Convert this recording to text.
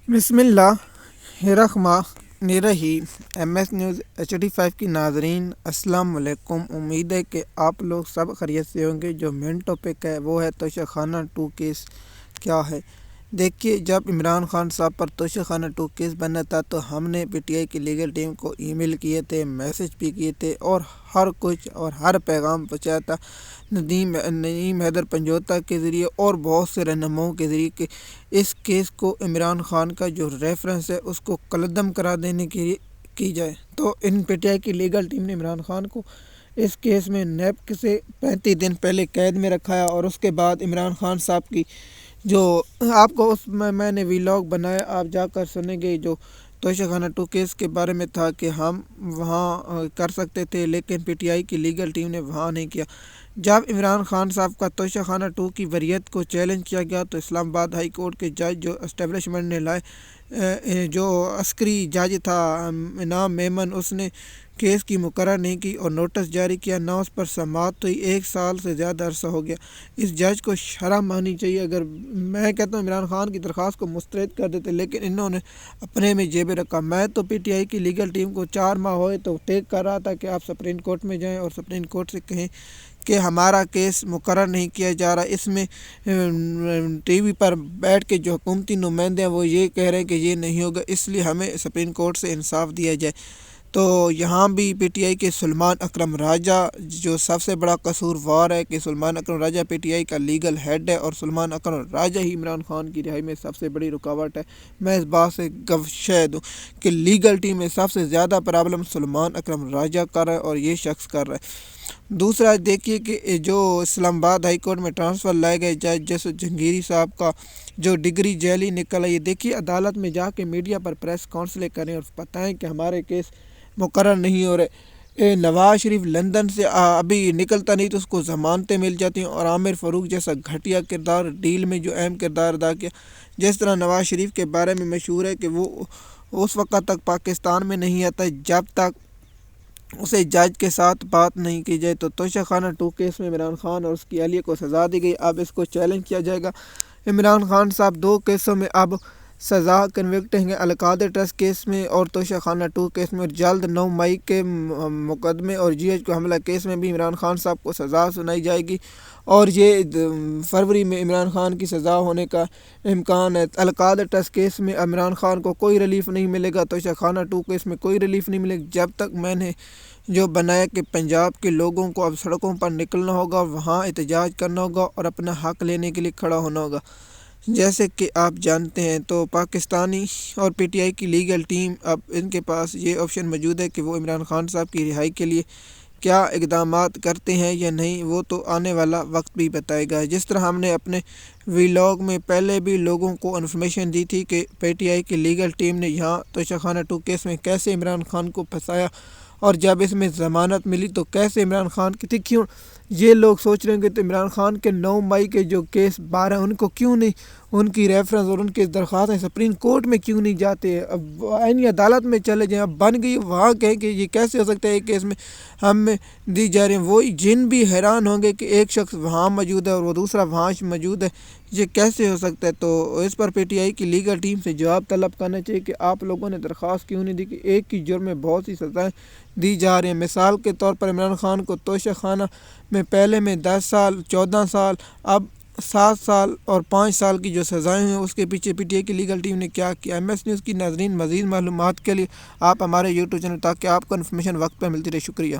بسم اللہ الرحمن الرحیم۔ MS نیوز HD5 کی ناظرین السلام علیکم۔ امید ہے کہ آپ لوگ سب خیریت سے ہوں گے۔ جو مین ٹاپک ہے وہ ہے توشہ خانہ 2 کیس کیا ہے۔ دیکھیے، جب عمران خان صاحب پر توشہ خانہ 2 کیس بنا تھا تو ہم نے PTI کی لیگل ٹیم کو ای میل کیے تھے، میسج بھی کیے تھے اور ہر کچھ اور ہر پیغام پہنچایا تھا نعیم حیدر پنجوتا کے ذریعے اور بہت سے رہنماؤں کے ذریعے کہ اس کیس کو عمران خان کا جو ریفرنس ہے اس کو کلعدم کرا دینے کے لیے کی جائے۔ تو ان PTI کی لیگل ٹیم نے عمران خان کو اس کیس میں نیب سے 35 دن پہلے قید میں رکھایا اور اس کے بعد عمران خان صاحب کی جو آپ کو اس میں نے ویلاگ بنایا، آپ جا کر سنیں گے، جو توشہ خانہ 2 کیس کے بارے میں تھا کہ ہم وہاں کر سکتے تھے لیکن PTI کی لیگل ٹیم نے وہاں نہیں کیا۔ جب عمران خان صاحب کا توشہ خانہ 2 کی وریت کو چیلنج کیا گیا تو اسلام آباد ہائی کورٹ کے جج جو اسٹیبلشمنٹ نے لائے، جو عسکری جج تھا انعام میمن، اس نے کیس کی مقرر نہیں کی اور نوٹس جاری کیا، نہ اس پر سماعت ہوئی۔ 1 سال سے زیادہ عرصہ ہو گیا۔ اس جج کو شرم آنی چاہیے۔ اگر میں کہتا ہوں عمران خان کی درخواست کو مسترد کر دیتے، لیکن انہوں نے اپنے میں جیبیں رکھا۔ میں تو PTI کی لیگل ٹیم کو 4 ماہ ہوئے تو ٹیک کر رہا تھا کہ آپ سپریم کورٹ میں جائیں اور سپریم کورٹ سے کہیں کہ ہمارا کیس مقرر نہیں کیا جا رہا۔ اس میں ٹی وی پر بیٹھ کے جو حکومتی نمائندے ہیں وہ یہ کہہ رہے ہیں کہ یہ نہیں ہوگا، اس لیے ہمیں سپریم کورٹ سے انصاف دیا جائے۔ تو یہاں بھی PTI کے سلمان اکرم راجہ جو سب سے بڑا قصوروار ہے کہ سلمان اکرم راجہ PTI کا لیگل ہیڈ ہے اور سلمان اکرم راجہ ہی عمران خان کی رہائی میں سب سے بڑی رکاوٹ ہے۔ میں اس بات سے گوشید ہوں کہ لیگل ٹیم میں سب سے زیادہ پرابلم سلمان اکرم راجہ کر رہا ہے اور یہ شخص کر رہا ہے۔ دوسرا دیکھیے کہ جو اسلام آباد ہائی کورٹ میں ٹرانسفر لائے گئے جج جیسے جہانگیر صاحب کا جو ڈگری جعلی نکل آئی، دیکھیے عدالت میں جا کے میڈیا پر پریس کانفرنس کریں اور بتائیں کہ ہمارے کیس مقرر نہیں ہو رہے۔ نواز شریف لندن سے ابھی نکلتا نہیں تو اس کو ضمانتیں مل جاتی ہیں اور عامر فاروق جیسا گھٹیا کردار ڈیل میں جو اہم کردار ادا کیا، جس طرح نواز شریف کے بارے میں مشہور ہے کہ وہ اس وقت تک پاکستان میں نہیں آتا جب تک اسے جج کے ساتھ بات نہیں کی جائے۔ تو توشہ خانہ 2 کیس میں عمران خان اور اس کی اہلیہ کو سزا دی گئی، اب اس کو چیلنج کیا جائے گا۔ عمران خان صاحب 2 کیسوں میں اب سزا کنوکٹ ہیں، القادر ٹرسٹ کیس میں اور توشہ خانہ 2 کیس میں، اور جلد 9 مئی کے مقدمے اور GH کو حملہ کیس میں بھی عمران خان صاحب کو سزا سنائی جائے گی اور یہ فروری میں عمران خان کی سزا ہونے کا امکان ہے۔ القادر ٹرسٹ کیس میں عمران خان کو کوئی ریلیف نہیں ملے گا، توشہ خانہ 2 کیس میں کوئی ریلیف نہیں ملے گا جب تک میں نے جو بنایا کہ پنجاب کے لوگوں کو اب سڑکوں پر نکلنا ہوگا، وہاں احتجاج کرنا ہوگا اور اپنا حق لینے کے لیے کھڑا ہونا ہوگا۔ جیسے کہ آپ جانتے ہیں تو پاکستانی اور PTI کی لیگل ٹیم اب ان کے پاس یہ آپشن موجود ہے کہ وہ عمران خان صاحب کی رہائی کے لیے کیا اقدامات کرتے ہیں یا نہیں، وہ تو آنے والا وقت بھی بتائے گا۔ جس طرح ہم نے اپنے ویلاگ میں پہلے بھی لوگوں کو انفارمیشن دی تھی کہ PTI کی لیگل ٹیم نے یہاں توشہ خانہ 2 کیس میں کیسے عمران خان کو پھنسایا اور جب اس میں ضمانت ملی تو کیسے عمران خان کی تھی۔ کیوں یہ لوگ سوچ رہے ہیں کہ تو عمران خان کے 9 مئی کے جو کیس 12 ان کو کیوں نہیں، ان کی ریفرنس اور ان کی درخواستیں سپریم کورٹ میں کیوں نہیں جاتے، اب آئینی عدالت میں چلے جائیں، اب بن گئی وہاں کہیں کہ یہ کیسے ہو سکتا ہے ایک کیس میں ہمیں دی جا رہی ہیں۔ وہی جن بھی حیران ہوں گے کہ ایک شخص وہاں موجود ہے اور وہ دوسرا وہاں موجود ہے، یہ کیسے ہو سکتا ہے۔ تو اس پر PTI کی لیگل ٹیم سے جواب طلب کرنا چاہیے کہ آپ لوگوں نے درخواست کیوں نہیں دی کہ ایک کی جرم میں بہت سی سزائیں دی جا رہی ہیں۔ مثال کے طور پر عمران خان کو توشہ خانہ میں پہلے میں 10 سال 14 سال اب 7 سال اور 5 سال کی جو سزائیں ہیں، اس کے پیچھے PTI کی لیگل ٹیم نے کیا کیا۔ MS نیوز کی ناظرین مزید معلومات کے لیے آپ ہمارے YouTube چینل تاکہ آپ کو انفارمیشن وقت پہ ملتی رہے۔ شکریہ۔